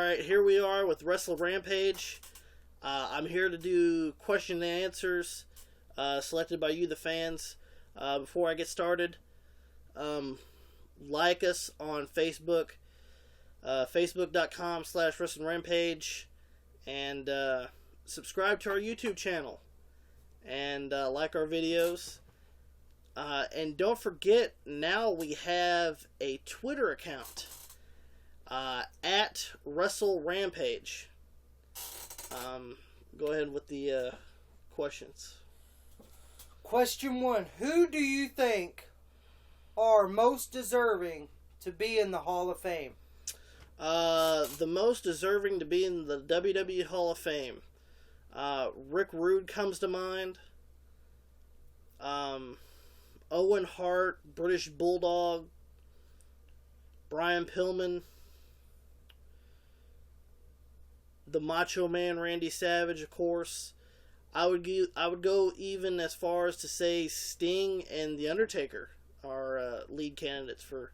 Alright, here we are with Rampage. I'm here to do question and answers selected by you, the fans. Before I get started, like us on Facebook, facebook.com/WrestlingRampage, and subscribe to our YouTube channel, and like our videos. And don't forget, now we have a Twitter account, at WrestleRampage. Go ahead with the questions. Question 1. Who do you think are most deserving to be in the Hall of Fame? The most deserving to be in the WWE Hall of Fame. Rick Rude comes to mind. Owen Hart, British Bulldog, Brian Pillman, the Macho Man Randy Savage, of course. I would go even as far as to say Sting and The Undertaker are lead candidates for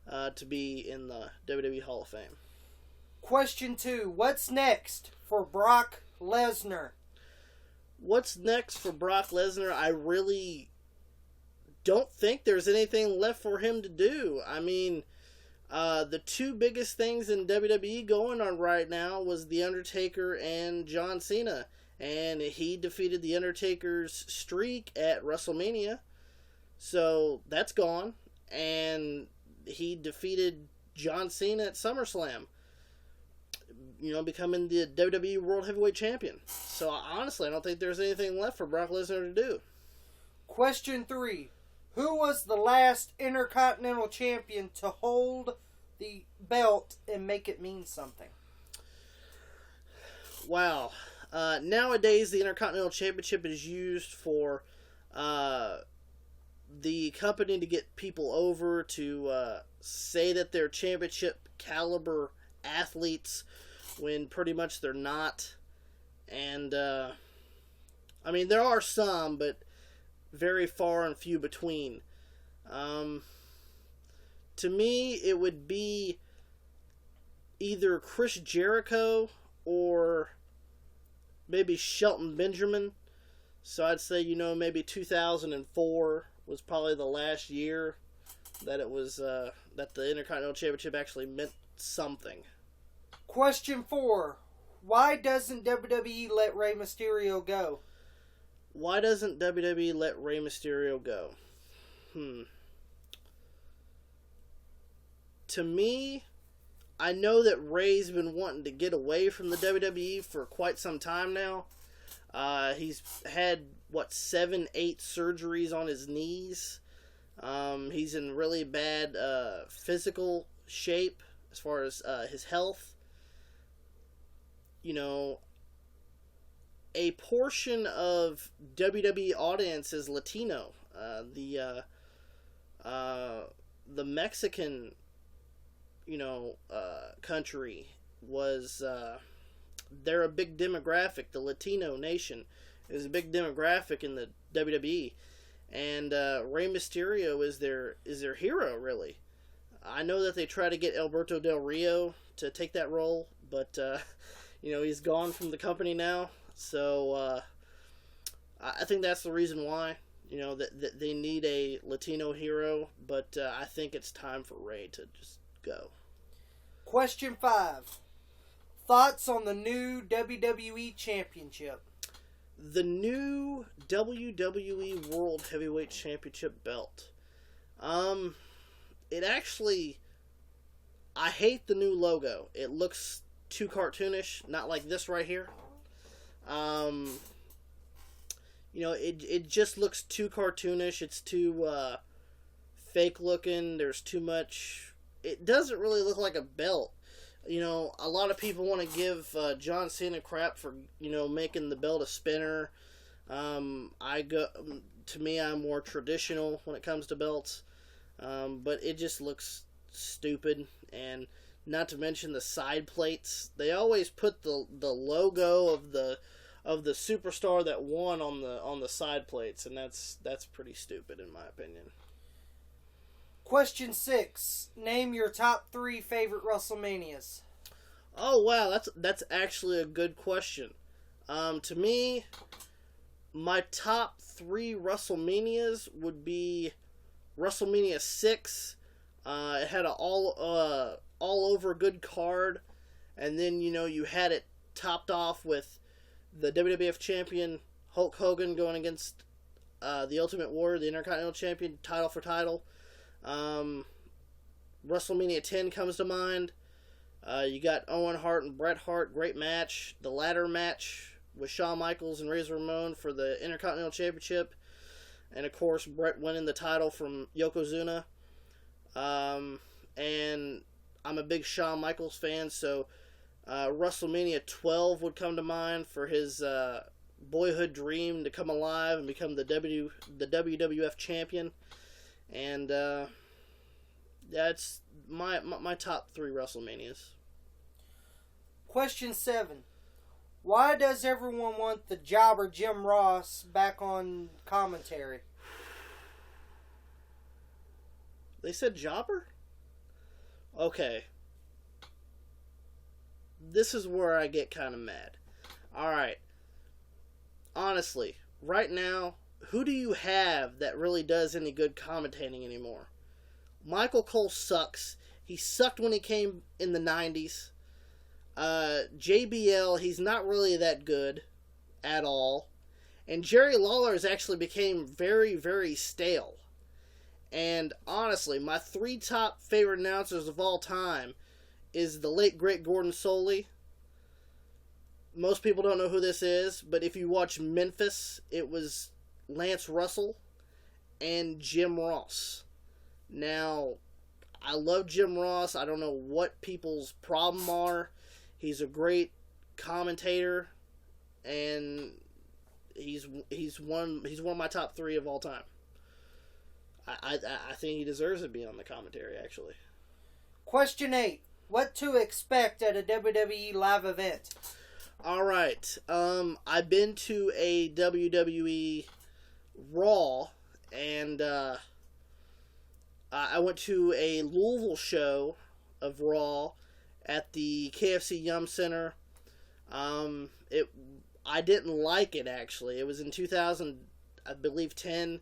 to be in the WWE Hall of Fame. Question 2. What's next for Brock Lesnar? What's next for Brock Lesnar? I really don't think there's anything left for him to do. I mean, the two biggest things in WWE going on right now was The Undertaker and John Cena. And he defeated The Undertaker's streak at WrestleMania. So that's gone. And he defeated John Cena at SummerSlam, becoming the WWE World Heavyweight Champion. So honestly, I don't think there's anything left for Brock Lesnar to do. Question 3. Who was the last Intercontinental Champion to hold the belt and make it mean something? Wow. Nowadays, the Intercontinental Championship is used for the company to get people over to say that they're championship caliber athletes when pretty much they're not. And, I mean, there are some, but very far and few between. To me, it would be either Chris Jericho or maybe Shelton Benjamin. So I'd say, maybe 2004 was probably the last year that it was that the Intercontinental Championship actually meant something. Question 4. Why doesn't WWE let Rey Mysterio go? Why doesn't WWE let Rey Mysterio go? To me, I know that Rey's been wanting to get away from the WWE for quite some time now. He's had, 7, 8 surgeries on his knees. He's in really bad physical shape as far as his health. A portion of WWE audience is Latino. The Mexican, country was, they're a big demographic. The Latino nation is a big demographic in the WWE. And Rey Mysterio is their hero, really. I know that they try to get Alberto Del Rio to take that role, but, he's gone from the company now. So, I think that's the reason why, that they need a Latino hero, but I think it's time for Rey to just go. Question 5. Thoughts on the new WWE Championship? The new WWE World Heavyweight Championship belt. It actually, I hate the new logo. It looks too cartoonish, not like this right here. It just looks too cartoonish. It's too fake looking. There's too much. It doesn't really look like a belt. A lot of people want to give John Cena crap for making the belt a spinner. To me, I'm more traditional when it comes to belts. But it just looks stupid, and not to mention the side plates. They always put the logo of the superstar that won on the side plates, and that's pretty stupid in my opinion. Question 6. Name your top 3 favorite WrestleManias. Oh wow, that's actually a good question. To me, my top 3 WrestleManias would be WrestleMania 6. It had a all over good card, and then you had it topped off with the WWF champion Hulk Hogan going against the Ultimate Warrior, the Intercontinental Champion, title for title. WrestleMania 10 comes to mind. You got Owen Hart and Bret Hart, great match. The ladder match with Shawn Michaels and Razor Ramon for the Intercontinental Championship. And of course, Bret winning the title from Yokozuna. And I'm a big Shawn Michaels fan, so WrestleMania 12 would come to mind for his boyhood dream to come alive and become the WWF champion. And that's my top 3 WrestleManias. Question 7. Why does everyone want the jobber Jim Ross back on commentary? They said jobber? Okay. This is where I get kind of mad. Alright. Honestly, right now, who do you have that really does any good commentating anymore? Michael Cole sucks. He sucked when he came in the 90s. JBL, he's not really that good at all. And Jerry Lawler has actually became very, very stale. And honestly, my 3 top favorite announcers of all time is the late, great Gordon Solie. Most people don't know who this is, but if you watch Memphis, it was Lance Russell and Jim Ross. Now, I love Jim Ross. I don't know what people's problem are. He's a great commentator, and he's one of my top 3 of all time. I think he deserves to be on the commentary, actually. Question 8. What to expect at a WWE live event? Alright. I've been to a WWE Raw, and I went to a Louisville show of Raw at the KFC Yum Center. I didn't like it, actually. It was in 2000, I believe, 10.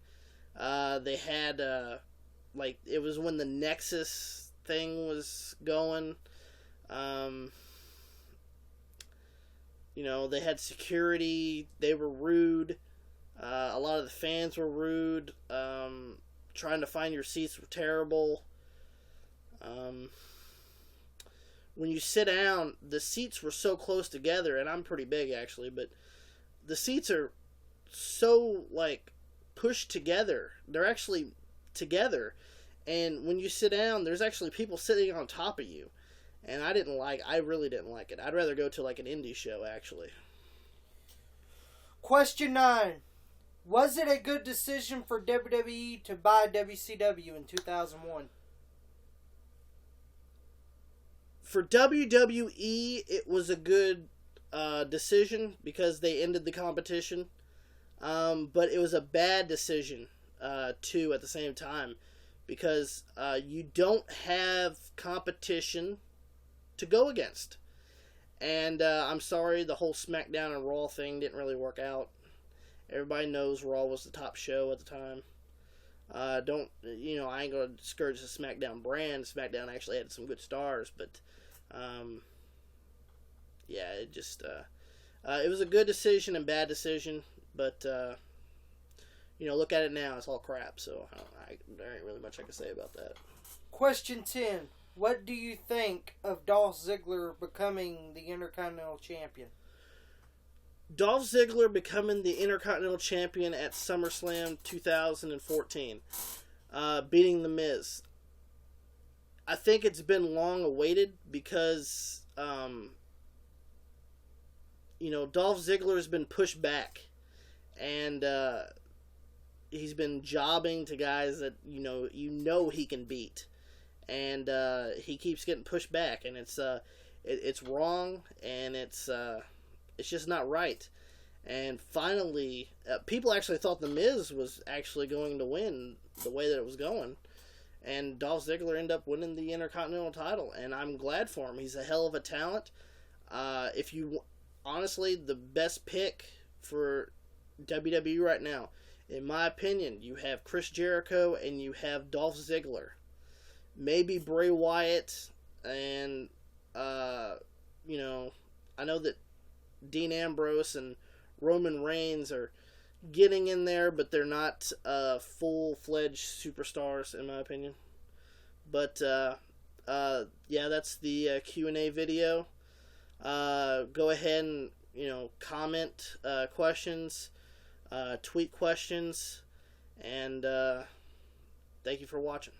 They had, it was when the Nexus thing was going. They had security. They were rude. A lot of the fans were rude. Trying to find your seats were terrible. When you sit down, the seats were so close together, and I'm pretty big, actually, but the seats are so, pushed together. They're actually together. And when you sit down, there's actually people sitting on top of you. And I really didn't like it. I'd rather go to an indie show, actually. Question 9. Was it a good decision for WWE to buy WCW in 2001? For WWE, it was a good decision because they ended the competition. But it was a bad decision, too, at the same time. Because you don't have competition to go against. And I'm sorry, the whole SmackDown and Raw thing didn't really work out. Everybody knows Raw was the top show at the time. I ain't going to discourage the SmackDown brand. SmackDown actually had some good stars, but it just it was a good decision and bad decision, but look at it now, it's all crap, so there ain't really much I can say about that. Question 10. What do you think of Dolph Ziggler becoming the Intercontinental Champion? Dolph Ziggler becoming the Intercontinental Champion at SummerSlam 2014, beating The Miz. I think it's been long awaited because, Dolph Ziggler has been pushed back, and he's been jobbing to guys that he can beat, and he keeps getting pushed back, and it's wrong, and it's just not right. And finally, people actually thought The Miz was actually going to win the way that it was going. And Dolph Ziggler ended up winning the Intercontinental title. And I'm glad for him. He's a hell of a talent. If you honestly, the best pick for WWE right now, in my opinion, you have Chris Jericho and you have Dolph Ziggler. Maybe Bray Wyatt and you know, I know that Dean Ambrose and Roman Reigns are getting in there, but they're not full-fledged superstars in my opinion. But yeah, that's the Q&A video. Go ahead and comment questions, tweet questions, and thank you for watching.